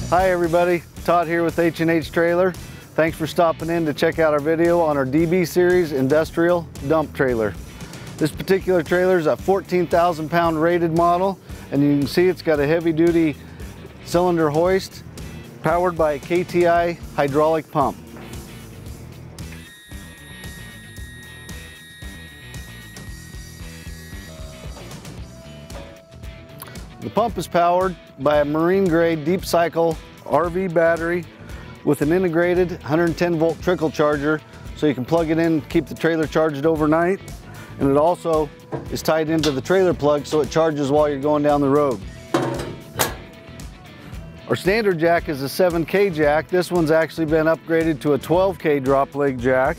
Hi everybody, Todd here with H&H Trailer. Thanks for stopping in to check out our video on our DB Series Industrial Dump Trailer. This particular trailer is a 14,000 pound rated model, and you can see it's got a heavy duty cylinder hoist powered by a KTI hydraulic pump. The pump is powered by a marine grade deep cycle RV battery with an integrated 110 volt trickle charger, so you can plug it in and keep the trailer charged overnight. And it also is tied into the trailer plug so it charges while you're going down the road. Our standard jack is a 7K jack. This one's actually been upgraded to a 12K drop leg jack.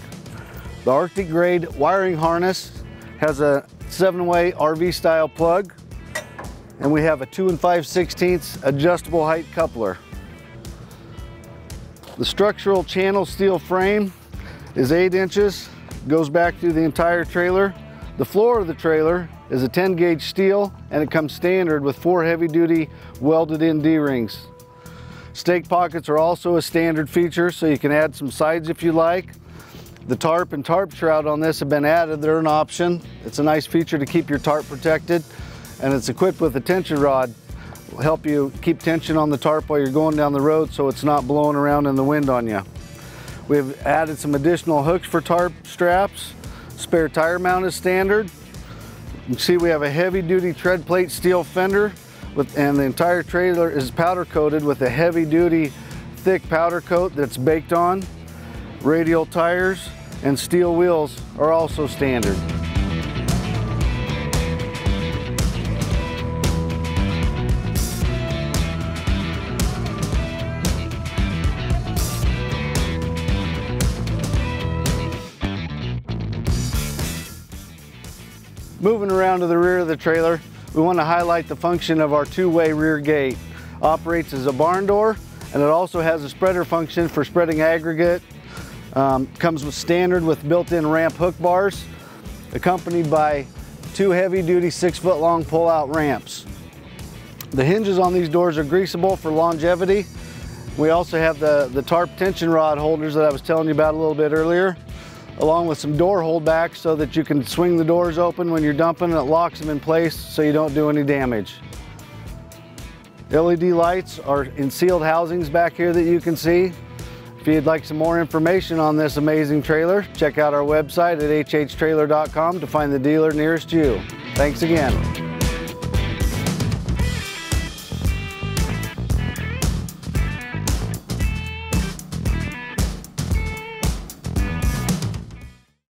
The Arctic grade wiring harness has a 7-way RV style plug. And we have a 2 5/16 adjustable height coupler. The structural channel steel frame is 8 inches, goes back through the entire trailer. The floor of the trailer is a 10 gauge steel, and it comes standard with 4 heavy duty welded in D-rings. Stake pockets are also a standard feature, so you can add some sides if you like. The tarp and tarp shroud on this have been added, they're an option. It's a nice feature to keep your tarp protected. And it's equipped with a tension rod. It'll help you keep tension on the tarp while you're going down the road so it's not blowing around in the wind on you. We've added some additional hooks for tarp straps. Spare tire mount is standard. You can see we have a heavy duty tread plate steel fender, and the entire trailer is powder coated with a heavy duty thick powder coat that's baked on. Radial tires and steel wheels are also standard. Moving around to the rear of the trailer, we want to highlight the function of our 2-way rear gate. Operates as a barn door, and it also has a spreader function for spreading aggregate. Comes with standard with built-in ramp hook bars, accompanied by 2 heavy-duty 6-foot long pull-out ramps. The hinges on these doors are greasable for longevity. We also have the tarp tension rod holders that I was telling you about a little bit earlier, along with some door holdbacks so that you can swing the doors open when you're dumping and it locks them in place so you don't do any damage. LED lights are in sealed housings back here that you can see. If you'd like some more information on this amazing trailer, check out our website at hhtrailer.com to find the dealer nearest you. Thanks again.